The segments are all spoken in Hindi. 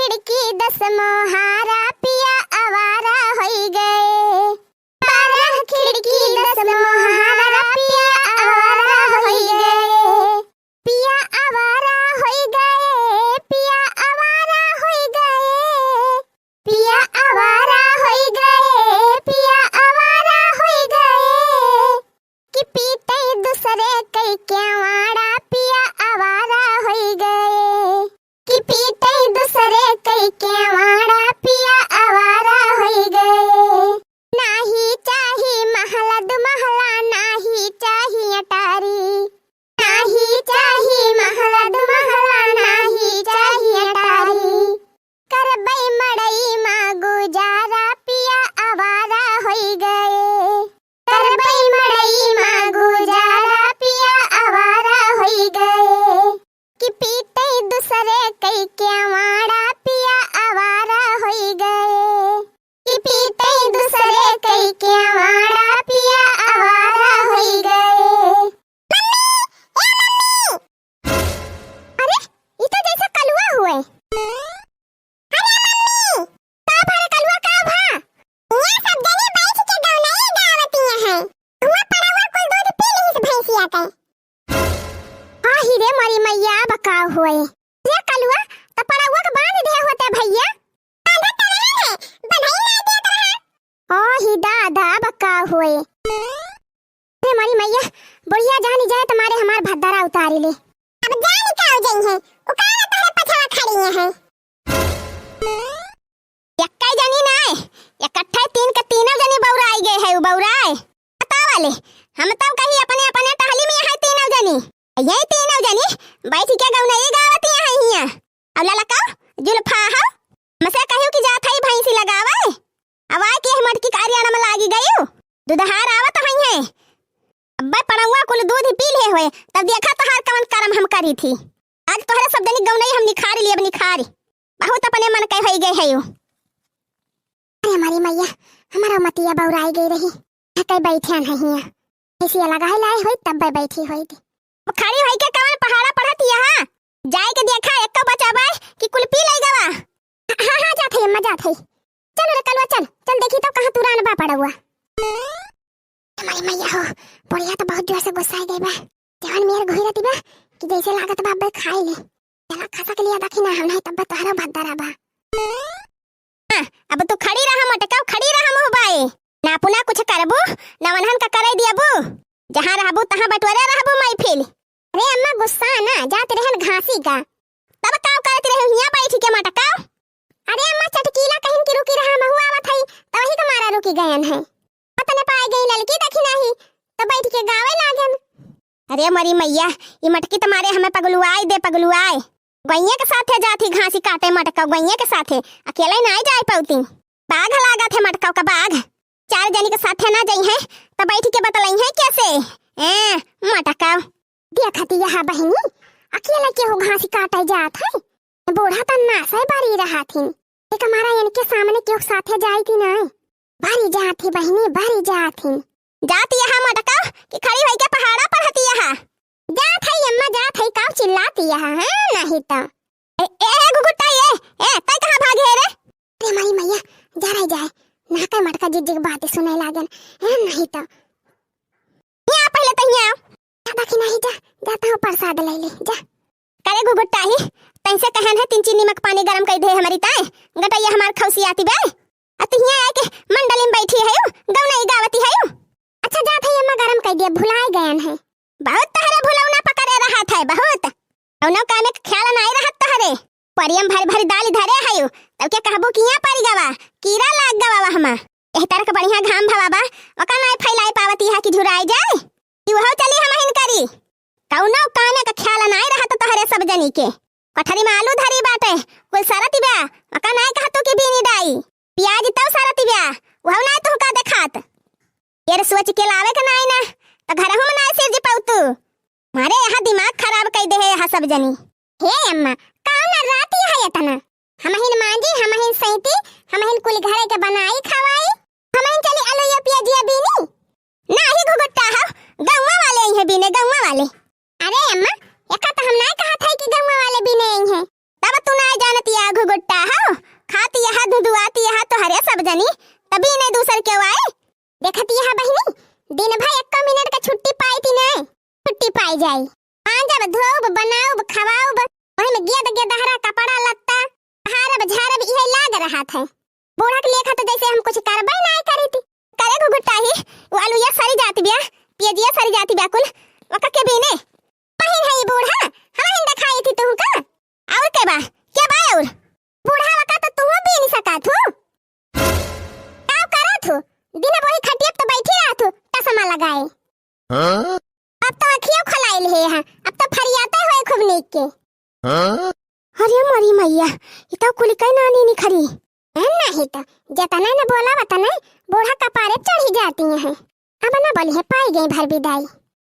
खिड़की 10 मोहारा पिया आवारा होई गए। 12 खिड़की 10 मोहारा पिया आवारा होई गए। पिया आवारा होई गए, पिया आवारा होई गए। पिया आवारा होई गए, पिया आवारा होई गए। कि पीते दूसरे कई केवाड़ा पिया आवारा होई गए। कि पीते दूसरे कई केवाड़ा पिया आवारा होई गए। नाही चाही महला दुमहला, नाही चाही अटारी। नाही चाही महला दुमहला, नाही चाही अटारी। करबई मड़ई माँ गुजारा पिया आवारा होई गए। करबई मड़ई माँ गुजारा पिया आवारा होई गए। कि पीते दूसरे कई केवाड़ा पिया आवारा होई गए। कि पीते दूसरे कई केवाड़ा पिया आवारा होई गए। अरे ये तो जैसा कलुआ हुए। अरे मम्मी, का भरे कलुआ का भा? यहाँ सब जने बैठ के गौनाई गावतियां हैं। हुआ पड़ा हुआ कोई दूध पी नहीं से भैंसिया के। आही रे मरी मैया बका हुए। ये कलुआ तो पड़ा हुआ के बांध दे होते भैया। बांधा तो रहा है, बंधाई ना दे तो रहा। आही दादा बका हुए। रे मरी मैया, बुढ़िया जानी जाए तुम्हारे हमार भद्दारा उतारी ले। अब जानी का हो गई है, उकाला तोरे पछवा खड़ी है। यक्का जनी ना है, इकट्ठे तीन के तीनों जनी बौराई गए है। बौराए बता वाले हम तो कहीं अपने अपने टहली में है तीनों जनी। यही तीनों जनी बैठ के गौनाई गावती है हिया। अब ललका जुल्फा हो मसे कहियो कि जात है भैंसी लगावे। आवाज के मटकी कारियाना में लागी गयो। दूधहार आवत हई है। अब्बे पड़ौआ कुल दूध पी ले होए तब देखा तहार कवन करम हम करी थी। आज तोहरे सब जनी गौनाई हम निखारी लिए, अब निखारी बहुत अपने मन के होई गए है यो। अरे हमारी मैया, हमारा मतिया बौराई गई रही। कई बैठे न हिया ऐसी लगाई लाए होई तब बैठी होई थी। खड़ी होई के कवन पहाड़ा पढ़ती है। जाए के देखा एक बचाबे कि कुल पी ले गवा। हां हां जात है अम्मा, जात है। चल रे कलवा चल चल, देखी तो कहां तुरान बा पड़ा हुआ। हमारी मैया हो, बुढ़िया तो बहुत जोर से गुस्सा गई बा। जवान मेर घोई रहती बा कि जैसे लागत बा बे खाई ले। चला खसा के लिया दखी ना हम नहीं तब तोहरा भद्दारा बा। अब तू खड़ी रहा मटका, खड़ी रहा मुंह बाए। ना पुना कुछ करबू ना वनहन का करे दियाबू। जहां रहबू तहां बटवरे रहबू महफिल। अरे अम्मा गुस्सा ना जात रहन घासी का। तब काव करत रहे हिया बैठ के मटका। अरे अम्मा चटकीला कहीं की रुकी रहा महु आवत हई त वही का मारा रुकी गयन है। पतने पाए गई ललकी दखी नहीं तो बैठ के गावे लागन। अरे मरी मैया, ये मटकी तुम्हारे हमें पगलुआई दे पगलुआई। गैया के साथे जाती घासी काटे मटका, गैया के साथे अकेले ना जाए पाउती। बाघ लागत है मटका का बाघ। चार जनी के साथे ना जाई है तो बैठ के बतलाई है कैसे। मटका देखती यहाँ बहनी अकेले के हो घासी काटे जात है। बूढ़ा तो नासे बारी रहा थी। एक हमारा इनके सामने क्यों साथे जाई थी ना। बारी जाती बहनी, बारी जाती। जाती यहाँ मटका कि खड़ी होई के पहाड़ा पढ़ती यहाँ। जात है अम्मा, जात है। काव चिल्लाती यहाँ है नहीं तो। ए गुगुट्टा ये तय कहां भागे रे। रे मारी मैया, जा रही जाए ना के मटका जिग बातें सुने लागन है नहीं तो। यहाँ पहले तो यहाँ बाकी नहीं जा, जाता हूँ प्रसाद ले ले जा। करे गुगुट्टा ही तैसे कहन है 3 चीनी नमक पानी गरम कर दे हमारी ताए। गटैया हमार खौसी आती बे। अत यहाँ आके मंडली में बैठी है गौनाई गावती है। अच्छा जात है अम्मा, गरम कर दिया भुलाए गयन है। बहुत तहरे भुलौना पकड़े रहा था बहुत। औनो काने के ख्याल नहीं रहत तहरे। परियम भरी भरी दाल धरे है तब के कहबो कि यहाँ पारी गवा कीड़ा लाग गवा हमा। एह तरह के बढ़िया घाम भवाबा ओका नहीं फैलाई पावती है कि झुराई जाए। तू हो चली हम हिन करी। कौनो काने के ख्याल नहीं रहत तहरे सब जनी के। कठरी में आलू धरी बाटे कोई सरती बा ओका नहीं कहतो कि बीनी डाई। प्याज तो सरती बा वह नहीं तो का देखात। ये सोच के लावे के नहीं ना तो घर हम नहीं सिर जी पाउतू। मारे यहाँ दिमाग खराब कर दे है यहाँ सब जनी। हे अम्मा कौन राती है इतना। हम हिन मांजी, हम हिन सैती, हम हिन कुल घरे के बनाई खवाई। हम हिन चली अलैया पियाजिया बीनी ना ही घुगुट्टा हो गौवा वाले ही है बीने गौवा वाले। अरे अम्मा एका तो हम नहीं कहा था कि गौवा वाले बीने ही है। तब तू नहीं जानती आ घुगुट्टा हो। दूल्हा दुदुआती यहाँ तो हरे सब जनी तभी नहीं दूसर क्यों आए। देखती है बहनी दिन भर 1 मिनट का छुट्टी पाई थी नहीं छुट्टी पाई जाई। हाँ जब धोब बनाऊब खवाऊब वही में गेद गेदहरा कपड़ा लगता हारब झारब यही लाग रहा था। बूढ़ा के लेखा तो जैसे हम कुछ करबई नहीं करी थी करे घुघुटा ही वो आलू ये सारी जाती बिया पियजिया सारी जाती बिया कुल वका के बीने पहिन है ये बूढ़ा हम हिंदा खाई थी तू का और के बा क्या बा और बूढ़ा वका तो तू भी नहीं सका थू का करा थू दिन वही खटिया तो बैठी रहा थू चश्मा लगाए। हां अब तो अखियों खलाइल है यहां अब तो फरियाते होए खूब नीक के। हां अरे मरी मैया ई तो कुल कई नानी नहीं खरी नहीं तो जतना न बोला वतना बूढ़ा कपारे चढ़ी जाती हैं। अब ना बोली है पाई गई भर विदाई।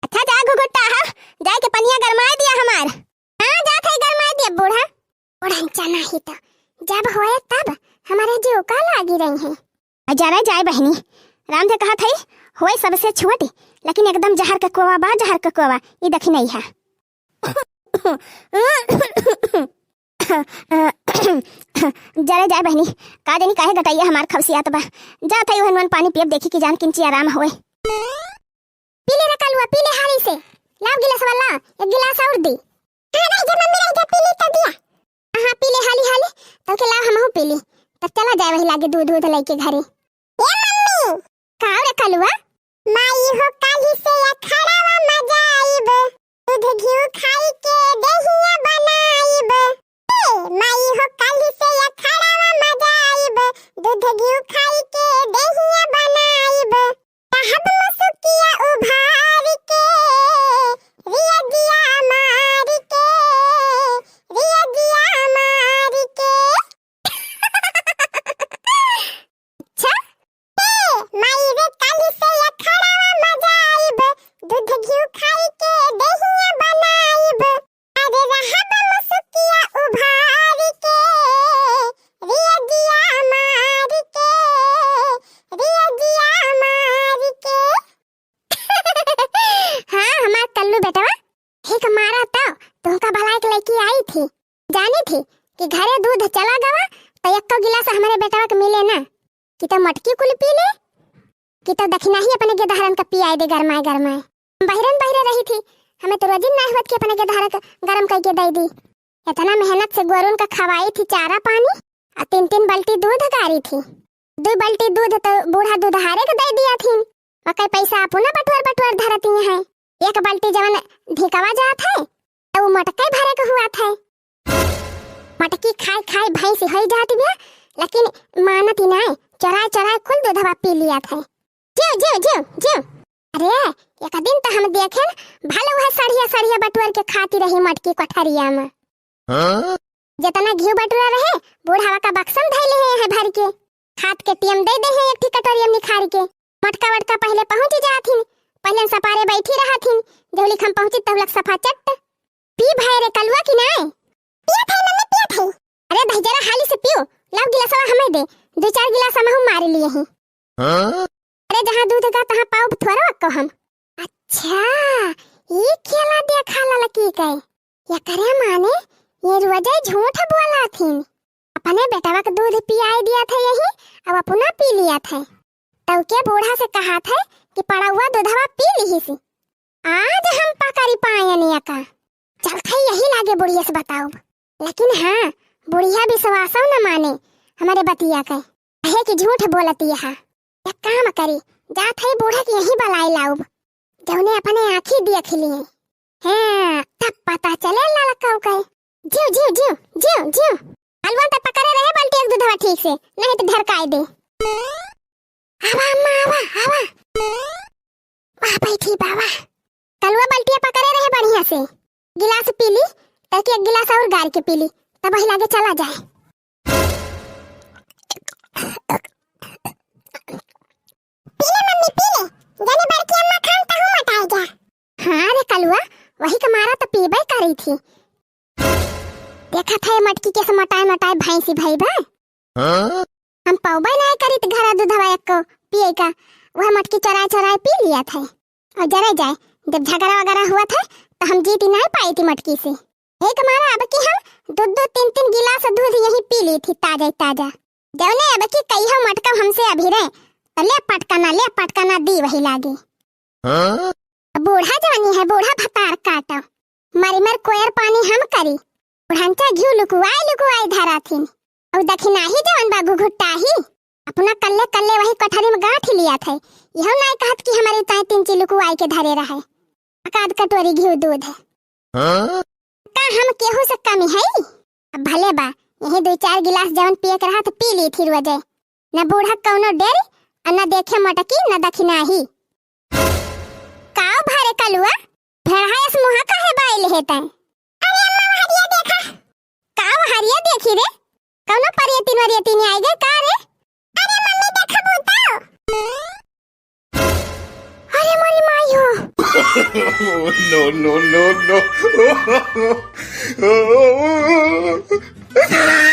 अच्छा जा घुघुट्टा हा जाए के पनिया गरमाए दिया हमार। हां जा थे गरमाए दिया बूढ़ा बूढ़ा नहीं तो जब होए तब हमारे जीव का लागी रही है। जरा जाए बहनी राम से कहा थई होए सबसे छोटी लेकिन एकदम जहर का कोवा बा जहर का कोवा ये देखी नहीं है। जरे जाए बहनी का देनी काहे गटाइया हमार खवसियात बा जा थई वहन पानी पियब देखी कि जान किंची आराम होए। पीले रकलुआ पीले हारी से लाव गिलास वाला एक गिलास और दी। हां नहीं जब मम्मी रह जा पीली त दिया। हां पीले हाली हाली तो के लाव हमहु पीली त चला जाए वही लागे दूध दूध लेके घरे। ए मम्मी का रकलुआ माई हो काली से अखड़ावा मजा आईब दूध घिउ खाई के दहिया बनाईब माई हो काली से अखड़ावा मजा आईब दूध घिउ खाई के दहिया बनाईब कहब मसुकिया उभार के रिया दिया मार के रिया दिया मार के। अच्छा माई रे काली से अखड़ावा मजा आईब दूध घिउ खाई के दहिया बनाईब अरे रहब मसुकिया उभार के रिया दिया मार के रिया दिया मार के। हाँ हमार कल्लू बेटवा एक मारा तुमका भलाई के लेके आई थी जानी थी कि घरे दूध चला गवा तो एक गिलास हमारे बेटवा के मिले ना कि तो मटकी कुल पी ले कि तो दक्षिणा ही अपने के दहरन का पियाई दे गरमाए गरमाए। बहिरन रही थी हमें तो रोजिन नहीं हुआ कि अपने के दहर गरम करके दे दी। इतना मेहनत से गोरुन का खवाई थी चारा पानी और 3 बाल्टी दूध गारी थी 2 बाल्टी दूध तो बूढ़ा दूध हारे के दे दिया थी और कई पैसा अपना बटवार धरती है। 1 बाल्टी जवन ढिकवा जात है तो वो मटके भरे के हुआ था मटकी खाई भैंस हो जाती है लेकिन मानती नहीं चराए कुल दूधवा पी लिया था। जो अरे एक दिन तो हम देखे भले वह सड़िया बटुआर के खाती रही मटकी कोठरिया में। हाँ? जितना घी बटुआ रहे बूढ़ावा का बक्सम धैले है भर के खात के टीम दे दे है एक कटोरिया निखार के मटका वटका पहले पहुंच जाथिन पहले सपारे बैठी रहथिन जब लिखम पहुंची तब लग सफा चट पी भाई रे कलवा की नहीं पिया थे मम्मी पिया थे। अरे भाई जरा हाली से पियो लाओ गिलासवा हमें दे 2-4 गिलास हम मार लिए हैं। हाँ? अरे जहाँ दूध का तहाँ पाव थोड़ा को हम। अच्छा ये खेला देखा ललकी कई या करे माने ये रोजे झूठ बोला थी अपने बेटवा का दूध पियाई दिया था यही अब अपना पी लिया था तब के बूढ़ा से कहा था कि पड़ा हुआ दूधवा पी ली सी आज हम पकड़ी पायनिया का चल थे यही लागे बुढ़िया से बताओ लेकिन हाँ बुढ़िया विश्वास न माने हमारे बतिया का है कि झूठ बोलती है। एक काम करी जात है बूढ़ा की यही बलाई लाऊब जौने अपने आँखी देख लिए हैं तब पता चले ललकाऊ कहे जीव हलवा तक पकड़े रहे बाल्टी एक दूधवा ठीक से नहीं तो धरकाई दे। आवा अम्मा आवा वाह बैठी बाबा कलवा बाल्टिया पकड़े रहे बढ़िया से गिलास पी ली ताकि एक गिलास और गार के पी ली तब वही लागे चला जाए। पीले मम्मी पीले जाने बार की अम्मा खान ता हूं मटाई जा। हां रे कलवा वही का मारा तो पीबे करी थी देखा था मटकी के मटाए भैंसी भाई बा। हां हम पाउबे नहीं करी तो घरा दूधवा एक को पिए का वह मटकी चराए पी लिया था और जरा जाए जब झगड़ा वगैरह हुआ था तो हम जीती नहीं पाई थी मटकी से एक मारा अब कि हम 2-3 गिलास दूध यही पी ली थी ताजा। जौने अब की कई हो मटका हमसे अभी रे तो ले पटकाना दी वही लागी। बूढ़ा जवानी है बूढ़ा भतार काटो मरी मर कोयर पानी हम करी बुढ़ांचा घिउ लुकुआई धरा थी और दखिना ही जवन बागु घुट्टा ही अपना कल्ले कल्ले वही कठरी में गांठ लिया थे यहो नहीं कहत कि हमारी ताई 3 चिलुकुआई के धरे रहे अकाद कटोरी घिउ दूध है का हम केहू से कमी है अब भले बा यही 2-4 गिलास जवन पिए के रहा तो पी ली थी रोजे न बूढ़ा कौनो डेरी और न देखे मटकी न दखिना ही काव भारे कलुआ भेड़ायस मुहा काहे बाइल हेतै अरे अम्मा हरिया देखा काव हरिया देखी रे कौनो परियतिन आई गए का रे अरे मम्मी देखा बोताओ अरे मोरी मायो no.